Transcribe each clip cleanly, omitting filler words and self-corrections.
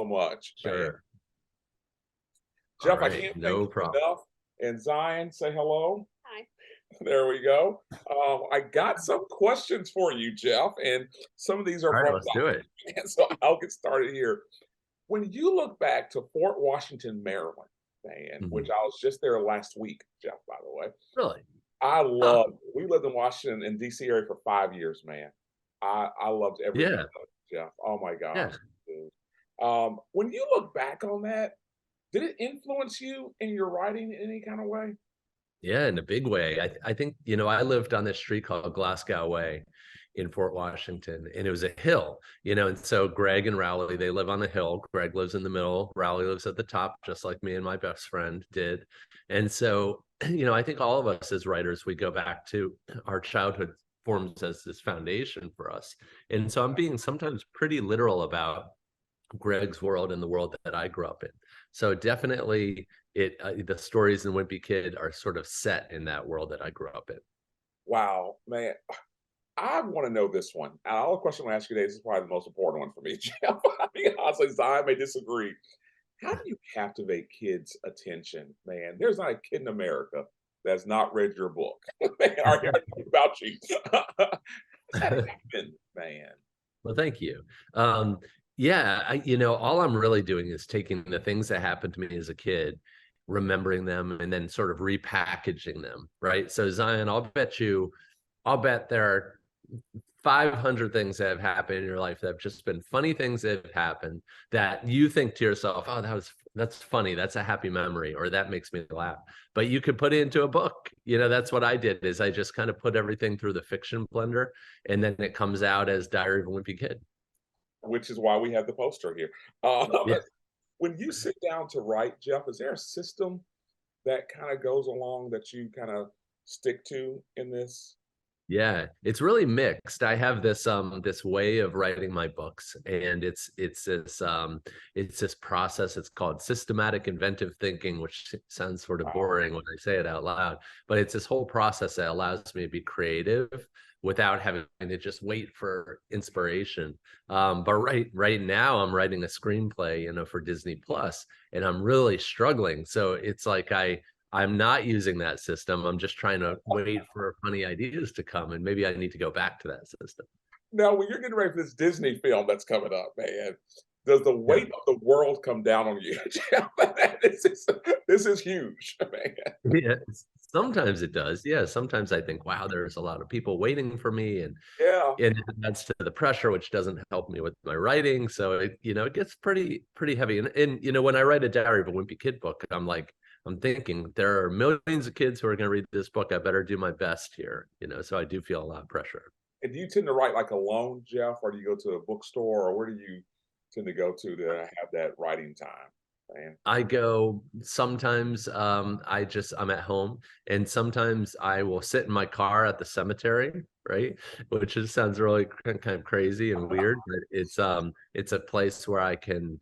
much, man. Sure. All Jeff, I right. can't thank No you problem. enough. And Zion, say hello. Hi. There we go. I got some questions for you, Jeff, and some of these are All right, from let's do it. Zion. So I'll get started here. When you look back to Fort Washington, Maryland, man, which Mhm. I was just there last week, Jeff, by the way. Really? I Huh. love we lived in Washington and DC area for 5 years, man. I loved every minute Yeah. of it, Jeff. Oh my Yeah. gosh, dude. When you look back on that, did it influence you in your writing in any kind of way? Yeah, in a big way. I think, I lived on this street called Glasgow Way in Fort Washington, and it was a hill, and so Greg and Rowley, they live on the hill. Greg lives in the middle, Rowley lives at the top, just like me and my best friend did. And so, I think all of us as writers, we go back to our childhood forms as this foundation for us. And so I'm being sometimes pretty literal about Greg's world and the world that I grew up in. So definitely the stories in Wimpy Kid are sort of set in that world that I grew up in. Wow, man. I want to know this one. And all the question I'm going to ask you today, this is probably the most important one for me, Jeff. I mean, honestly, Zion may disagree. How do you captivate kids' attention, man? There's not a kid in America that's not read your book. Man, are you about you? How's that happen, man? Well, thank you. Yeah, all I'm really doing is taking the things that happened to me as a kid, remembering them, and then sort of repackaging them, right? So Zion, I'll bet there are 500 things that have happened in your life that have just been funny things that have happened that you think to yourself, oh, that's funny, that's a happy memory, or that makes me laugh. But you could put it into a book. That's what I did, is I just kind of put everything through the fiction blender, and then it comes out as Diary of a Wimpy Kid. Which is why we have the poster here. Yeah. When you sit down to write, Jeff, is there a system that kind of goes along that you kind of stick to in this? Yeah, it's really mixed. I have this way of writing my books, and it's this process. It's called systematic inventive thinking, which sounds sort of Wow. boring when I say it out loud, but it's this whole process that allows me to be creative without having to just wait for inspiration. But right now I'm writing a screenplay, for Disney Plus, and I'm really struggling. So it's like I'm not using that system. I'm just trying to wait for funny ideas to come, and maybe I need to go back to that system. Now, when you're getting ready for this Disney film that's coming up, man, does the Yeah. weight of the world come down on you? Jeff? This is huge, man. Yeah. Sometimes it does. Yeah. Sometimes I think, wow, there's a lot of people waiting for me, and Yeah. it adds to the pressure, which doesn't help me with my writing. So it gets pretty heavy. And when I write a Diary of a Wimpy Kid book, I'm thinking there are millions of kids who are going to read this book. I better do my best here. So I do feel a lot of pressure. And do you tend to write like alone, Jeff, or do you go to a bookstore, or where do you tend to go to have that writing time, man? I go sometimes, I'm at home, and sometimes I will sit in my car at the cemetery, right? Which just sounds really kind of crazy and weird, but it's a place where I can,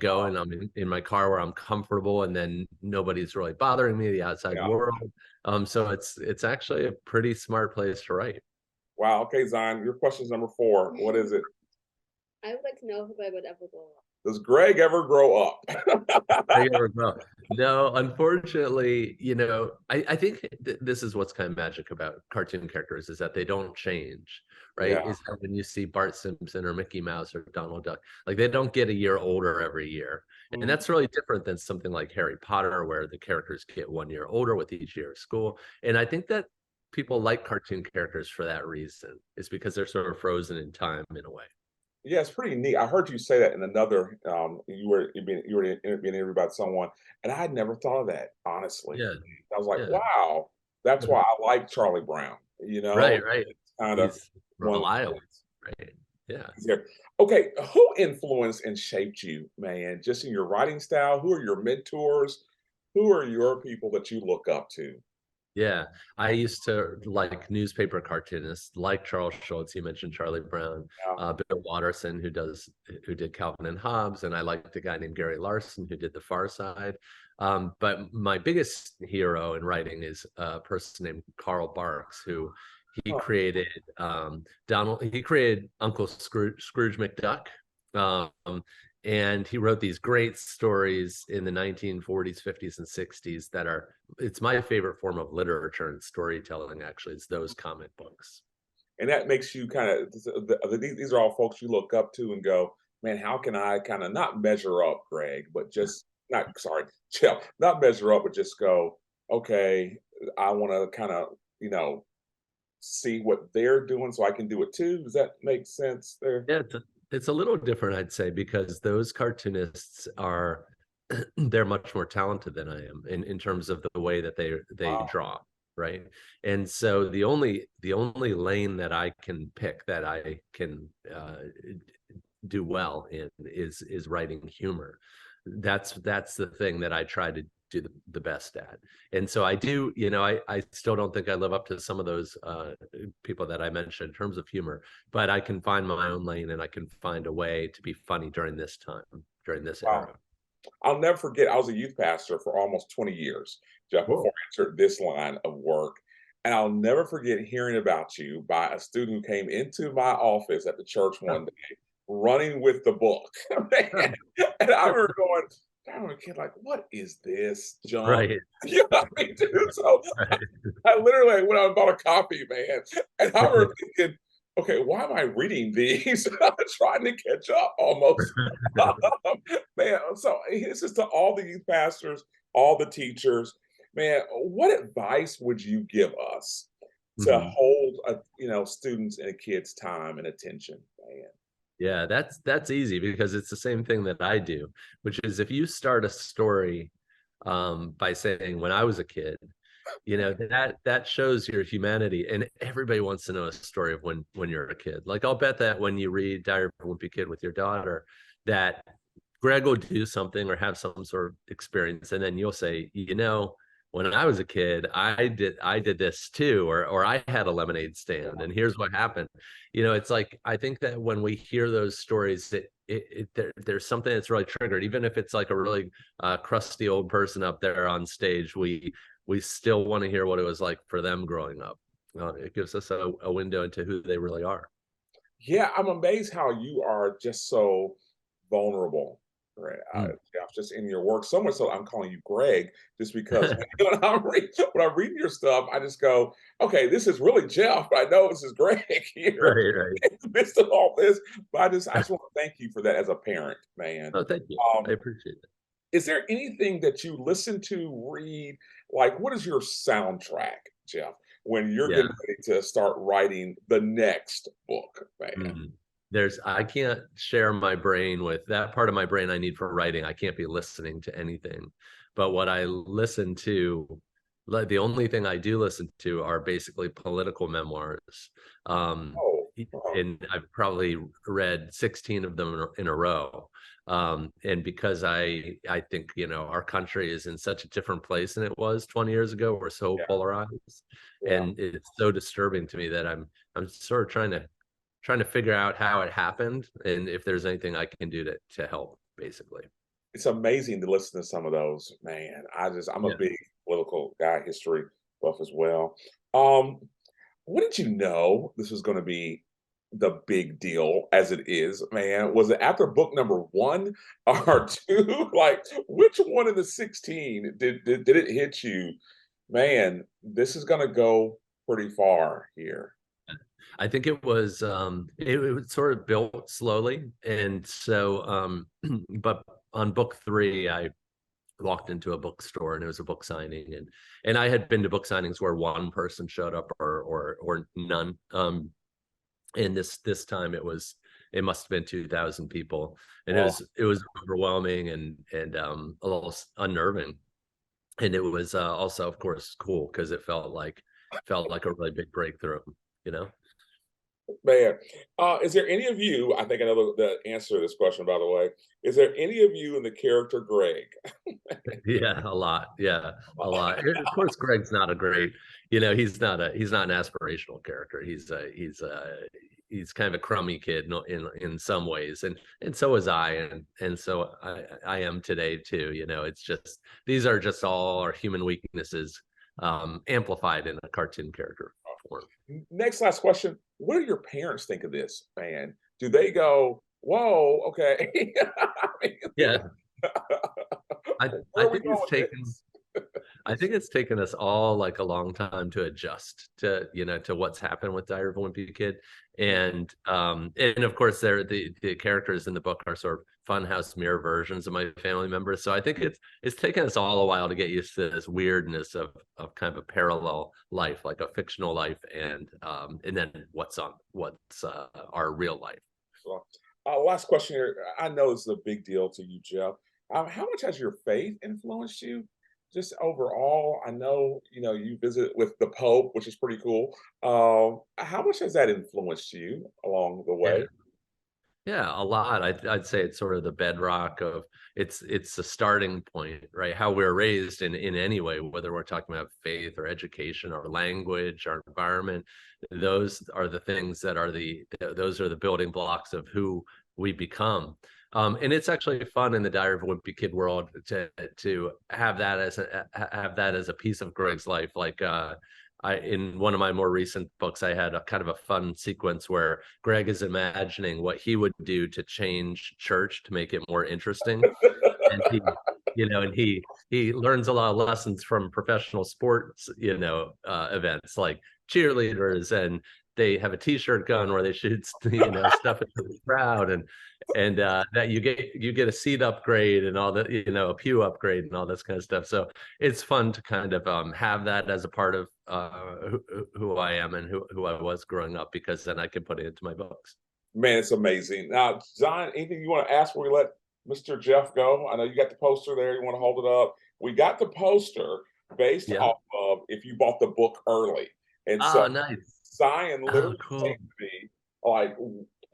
go, and I'm in my car where I'm comfortable, and then nobody's really bothering me, the outside Yeah. world. So it's actually a pretty smart place to write. Wow. Okay, Zion, your question's number 4. What is it? I would like to know if I would ever grow up. Does Greg ever grow up? I never know. No, unfortunately, I think this is what's kind of magic about cartoon characters, is that they don't change, right? Yeah. Is that when you see Bart Simpson or Mickey Mouse or Donald Duck, like they don't get a year older every year. And Mhm. that's really different than something like Harry Potter, where the characters get 1 year older with each year of school. And I think that people like cartoon characters for that reason, is because they're sort of frozen in time in a way. Yeah, it's pretty neat. I heard you say that in another. You were being interviewed by someone, and I had never thought of that. Honestly, Yeah, I was like, yeah. wow, that's why I like Charlie Brown. Right, right. It's kind of He's one of the reliable, things right? Yeah. here. Okay, who influenced and shaped you, man? Just in your writing style, who are your mentors? Who are your people that you look up to? Yeah, I used to like newspaper cartoonists like Charles Schultz. You mentioned Charlie Brown, Yeah. Bill Watterson, who did Calvin and Hobbes, and I liked a guy named Gary Larson who did The Far Side. But my biggest hero in writing is a person named Carl Barks, who he Huh. created Donald. He created Uncle Scrooge McDuck. And he wrote these great stories in the 1940s, 50s, and 60s that are, it's my favorite form of literature and storytelling, actually. It's those comic books. And that makes you kind of these are all folks you look up to and go, man, how can I kind of not measure up, Greg, but just not sorry, Jeff, not measure up, but just go, okay, I want to kind of see what they're doing so I can do it too. Does that make sense there? Yeah, it's a little different, I'd say, because those cartoonists are they're much more talented than I am in terms of the way that they Wow. draw, right? And so the only lane that I can pick that I can do well in is writing humor. That's the thing that I try to do the best at. And so I do, I still don't think I live up to some of those people that I mentioned in terms of humor, but I can find my own lane and I can find a way to be funny during this time, during this Wow. era. I'll never forget, I was a youth pastor for almost 20 years, Jeff, before Cool. I entered this line of work. And I'll never forget hearing about you by a student who came into my office at the church one day, running with the book. Man. And I remember going, I remember kid like, what is this junk? Right. You know what I mean, dude? So Right. I literally went out and bought a copy, man. And I remember thinking, okay, why am I reading these? I'm trying to catch up almost. Man, so this is to all the youth pastors, all the teachers. Man, what advice would you give us to Mhm. hold students and kids' time and attention, man? Yeah, that's easy because it's the same thing that I do, which is if you start a story by saying when I was a kid, that shows your humanity, and everybody wants to know a story of when you're a kid. Like I'll bet that when you read Diary of a Wimpy Kid with your daughter, that Greg will do something or have some sort of experience, and then you'll say, when I was a kid, I did this too, or I had a lemonade stand, and here's what happened. It's like I think that when we hear those stories, there's something that's really triggered, even if it's like a really crusty old person up there on stage. We still want to hear what it was like for them growing up. It gives us a window into who they really are. Yeah, I'm amazed how you are just so vulnerable, right? Mm. Jeff, just in your work, so much so I'm calling you Greg, just because when I'm reading your stuff, I just go, okay, this is really Jeff, but I know this is Greg here Right, right. in the midst of all this. But I just want to thank you for that as a parent, man. Oh, thank you. I Um, appreciate it. is there anything that you listen to, read? Like, what is your soundtrack, Jeff, when you're Yeah. getting ready to start writing the next book, man? Mhm. I can't share my brain with that part of my brain I need for writing. I can't be listening to anything. But what I listen to, like the only thing I do listen to are basically political memoirs. Um, Oh, oh, and I've probably read 16 of them in a row. And because I think, our country is in such a different place than it was 20 years ago. We're so yeah, polarized. yeah. And it's so disturbing to me that I'm sort of trying to figure out how it happened and if there's anything I can do to help, basically. It's amazing to listen to some of those, man. I'm a Yeah. big political guy, history buff as well. Um, what did you know this was gonna be the big deal as it is, man? Was it after book number 1 or 2? Like, which one of the 16 did it hit you? Man, this is gonna go pretty far here. I think it was sort of built slowly. And so but on book 3, I walked into a bookstore and it was a book signing, and I had been to book signings where one person showed up or none. And this time it must have been 2,000 people, and it Oh, was it was overwhelming and a little unnerving. And it was also, of course, cool because it felt like a really big breakthrough, you know. man. Is there any of you, I think I know the answer to this question, by the way. Is there any of you in the character Greg? Yeah, a lot. Yeah, a lot. Of course, Greg's not a great, he's not an aspirational character. He's kind of a crummy kid in some ways, and so was I, and so I am today too. It's just these are just all our human weaknesses amplified in a cartoon character form. Next last question. What do your parents think of this, man? Do they go, Whoa, okay. Yeah, I Where I are we think going it's with taken this? I think it's taken us all like a long time to adjust to, to what's happened with Diary of a Wimpy Kid. And of course the characters in the book are sort of funhouse mirror versions of my family members. So I think it's taken us all a while to get used to this weirdness of kind of a parallel life, like a fictional life, and then what's our real life. So, last question here. I know this is a big deal to you, Jeff. How much has your faith influenced you? Just overall, I know you visit with the Pope, which is pretty cool. How much has that influenced you along the Yeah. way? Yeah, a lot. I'd say it's sort of the bedrock of it's a starting point, right? How we're raised in any way, whether we're talking about faith or education or language or environment, those are the things that are those are the building blocks of who we become. And it's actually fun in the Diary of a Wimpy Kid world to have that as a piece of Greg's life. Like in one of my more recent books, I had a kind of a fun sequence where Greg is imagining what he would do to change church to make it more interesting. And he learns a lot of lessons from professional sports, events like cheerleaders, and they have a t-shirt gun where they shoot, stuff into the crowd, and that you get a seat upgrade and all that, a pew upgrade and all this kind of stuff. So it's fun to kind of have that as a part of who I am and who I was growing up, because then I can put it into my books. Man, it's amazing. Now, John, anything you want to ask before we let Mr. Jeff go? I know you got the poster there. You want to hold it up? We got the poster based Yeah. off of if you bought the book early. And Oh, so nice. Zion Oh, literally cool. came to me like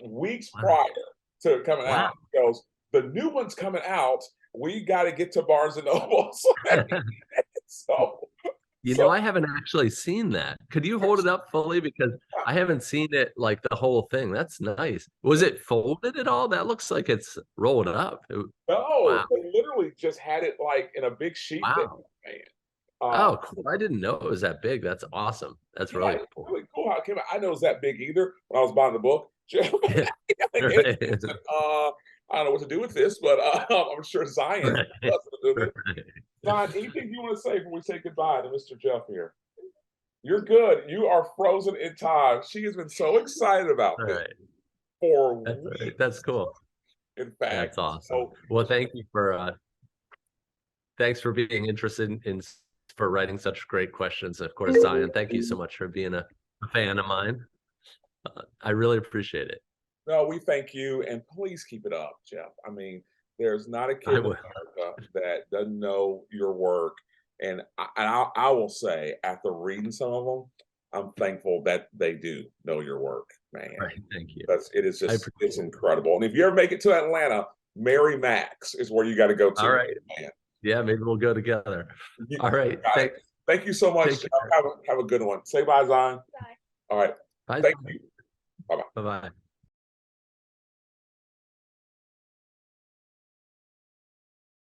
weeks Wow. prior to coming Wow. out. He goes, the new one's coming out. We got to get to Barnes and Noble. So, I haven't actually seen that. Could you hold it up fully? Because I haven't seen it, like the whole thing. That's nice. Was it folded at all? That looks like it's rolled up. no, Wow. they literally just had it like in a big sheet there, Wow. man. Oh, cool. I didn't know it was that big. That's awesome. That's Yeah, really it's cool. really cool how it came out. I know it's that big either when I was buying the book. Yeah. I gave it, Right. said, I don't know what to do with this, but I'm sure Zion Right. does what to do with it. Right. Zion, anything you want to say before we say goodbye to Mr. Jeff here? You're good. You are frozen in time. She has been so excited about All this right. for That's all right. weeks, That's cool. in fact. That's awesome. So, Well, thanks for being interested for writing such great questions. Of course, Zion, thank you so much for being a fan of mine. I really appreciate it. no, we thank you, and please keep it up, Jeff. I mean, there's not a I kid in will. America that doesn't know your work, and I will say, after reading some of them, I'm thankful that they do know your work, man. Right. Thank you. Because it is I just appreciate it's it. incredible. And if you ever make it to Atlanta, Mary Max is where you got to go to. All right. Man. Yeah, maybe we'll go together. You All right. got it. Thank you so much. Take Jeff. care. Have a good one. Say bye, Zion. Bye. All right. Bye. Thank you. Bye bye. Bye-bye.